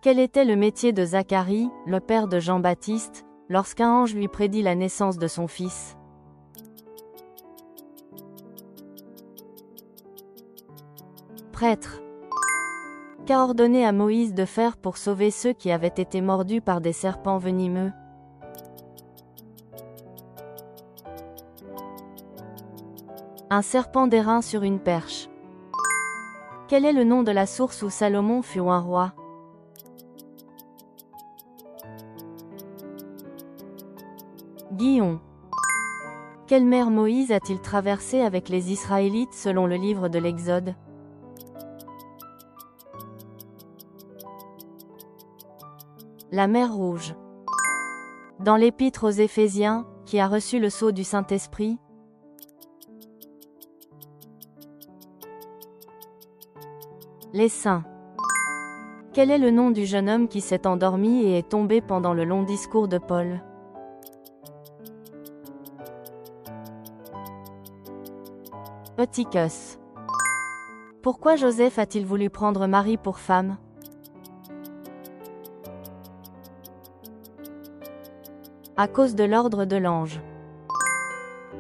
Quel était le métier de Zacharie, le père de Jean-Baptiste, lorsqu'un ange lui prédit la naissance de son fils? Prêtre. Qu'a ordonné à Moïse de faire pour sauver ceux qui avaient été mordus par des serpents venimeux? Un serpent d'airain sur une perche. Quel est le nom de la source où Salomon fut un roi? Gihon. Quelle mer Moïse a-t-il traversée avec les Israélites selon le livre de l'Exode? La mer Rouge. Dans l'Épître aux Éphésiens, qui a reçu le sceau du Saint-Esprit? Les saints. Quel est le nom du jeune homme qui s'est endormi et est tombé pendant le long discours de Paul? Eutychus. Pourquoi Joseph a-t-il voulu prendre Marie pour femme? À cause de l'ordre de l'ange.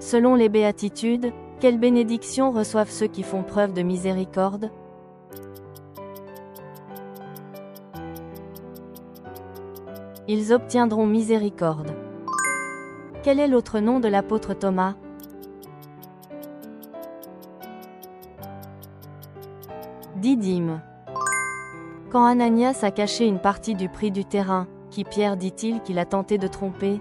Selon les béatitudes, quelle bénédiction reçoivent ceux qui font preuve de miséricorde? Ils obtiendront miséricorde. Quel est l'autre nom de l'apôtre Thomas? Didyme. Quand Ananias a caché une partie du prix du terrain, qui Pierre dit-il qu'il a tenté de tromper?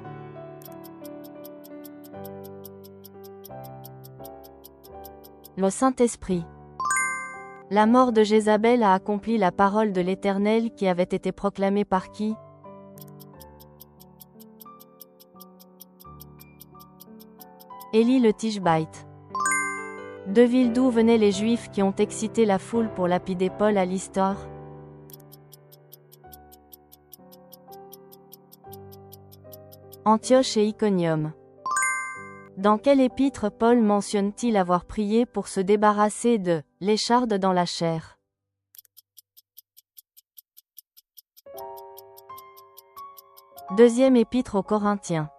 Le Saint-Esprit. La mort de Jézabel a accompli la parole de l'Éternel qui avait été proclamée par qui? Élie le Tishbite. De ville d'où venaient les Juifs qui ont excité la foule pour lapider Paul à Lystre? Antioche et Iconium. Dans quel épître Paul mentionne-t-il avoir prié pour se débarrasser de « l'écharde dans la chair » ? Deuxième épître aux Corinthiens.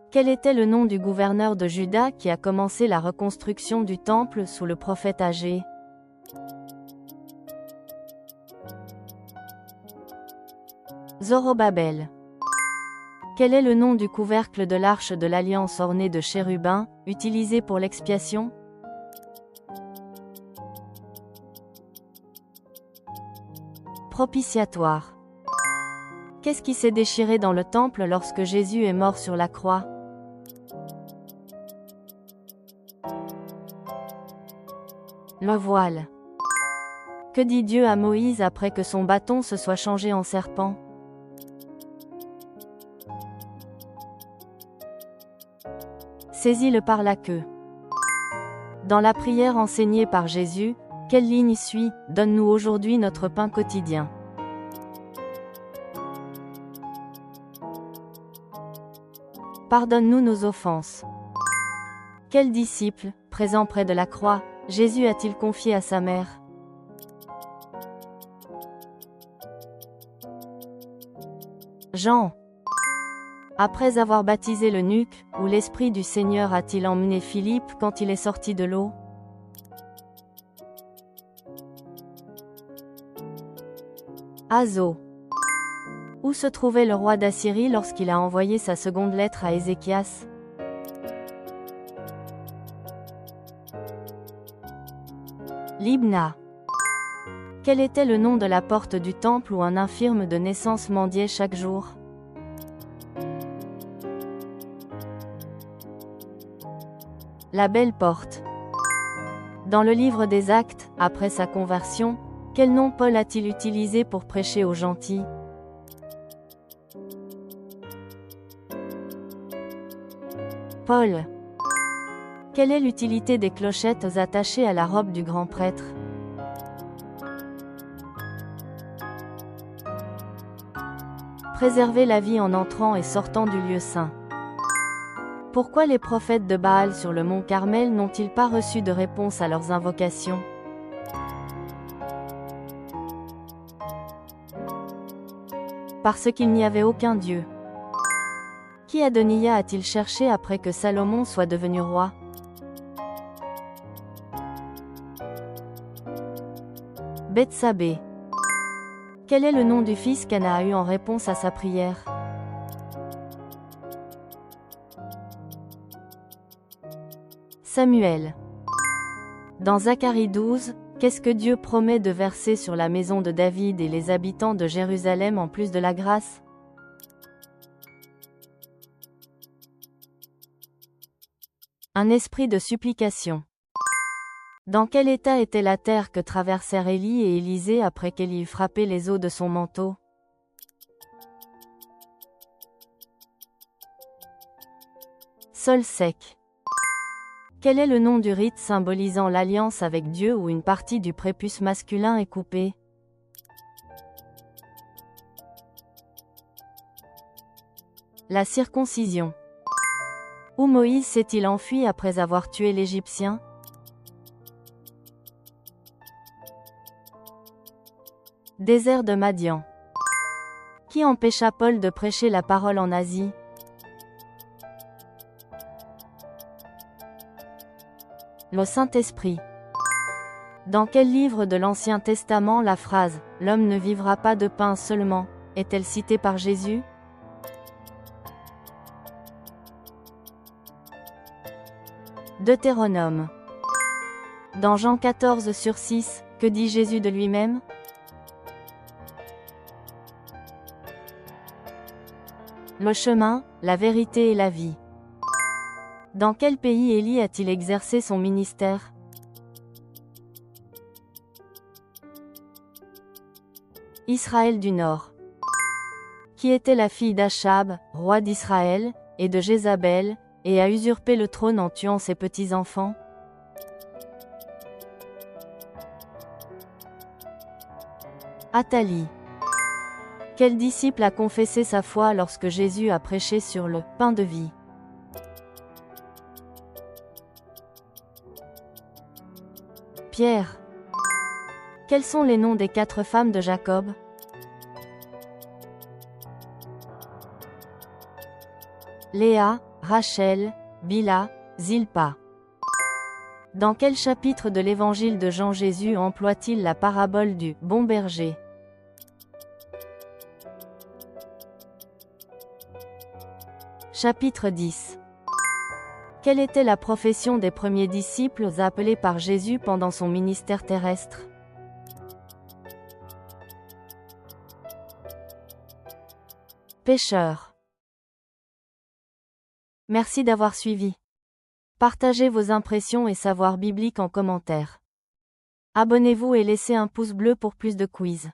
Quel était le nom du gouverneur de Juda qui a commencé la reconstruction du temple sous le prophète Agée? Zorobabel. Quel est le nom du couvercle de l'arche de l'alliance orné de chérubins, utilisé pour l'expiation? Propitiatoire. Qu'est-ce qui s'est déchiré dans le temple lorsque Jésus est mort sur la croix? Le voile. Que dit Dieu à Moïse après que son bâton se soit changé en serpent? Saisis-le par la queue. Dans la prière enseignée par Jésus, quelle ligne suit « Donne-nous aujourd'hui notre pain quotidien ». Pardonne-nous nos offenses. Quel disciple, présent près de la croix, Jésus a-t-il confié à sa mère? Jean. Après avoir baptisé l'eunuque, où l'Esprit du Seigneur a-t-il emmené Philippe quand il est sorti de l'eau? Azo. Où se trouvait le roi d'Assyrie lorsqu'il a envoyé sa seconde lettre à Ézéchias? Libna. Quel était le nom de la porte du temple où un infirme de naissance mendiait chaque jour? La belle porte. Dans le livre des Actes, après sa conversion, quel nom Paul a-t-il utilisé pour prêcher aux gentils? Paul. Quelle est l'utilité des clochettes attachées à la robe du grand prêtre? Préserver la vie en entrant et sortant du lieu saint. Pourquoi les prophètes de Baal sur le mont Carmel n'ont-ils pas reçu de réponse à leurs invocations? Parce qu'il n'y avait aucun Dieu. Qui Adoniya a-t-il cherché après que Salomon soit devenu roi? Bethsabée. Quel est le nom du fils qu'Anna a eu en réponse à sa prière? Samuel. Dans Zacharie 12, qu'est-ce que Dieu promet de verser sur la maison de David et les habitants de Jérusalem en plus de la grâce? Un esprit de supplication. Dans quel état était la terre que traversèrent Élie et Élisée après qu'Élie eut frappé les eaux de son manteau? Sol sec. Quel est le nom du rite symbolisant l'alliance avec Dieu où une partie du prépuce masculin est coupée? La circoncision. Où Moïse s'est-il enfui après avoir tué l'Égyptien? Désert de Madian. Qui empêcha Paul de prêcher la parole en Asie? Le Saint-Esprit. Dans quel livre de l'Ancien Testament la phrase « L'homme ne vivra pas de pain seulement » est-elle citée par Jésus? Deutéronome. Dans Jean 14/6, que dit Jésus de lui-même? Le chemin, la vérité et la vie. Dans quel pays Élie a-t-il exercé son ministère? Israël du Nord. Qui était la fille d'Achab, roi d'Israël, et de Jézabel, et a usurpé le trône en tuant ses petits-enfants? Athalie. Quel disciple a confessé sa foi lorsque Jésus a prêché sur le pain de vie? Pierre. Quels sont les noms des 4 femmes de Jacob? Léa, Rachel, Bila, Zilpa. Dans quel chapitre de l'évangile de Jean Jésus emploie-t-il la parabole du bon berger? Chapitre 10. Quelle était la profession des premiers disciples appelés par Jésus pendant son ministère terrestre? Pêcheurs. Merci d'avoir suivi. Partagez vos impressions et savoirs bibliques en commentaire. Abonnez-vous et laissez un pouce bleu pour plus de quiz.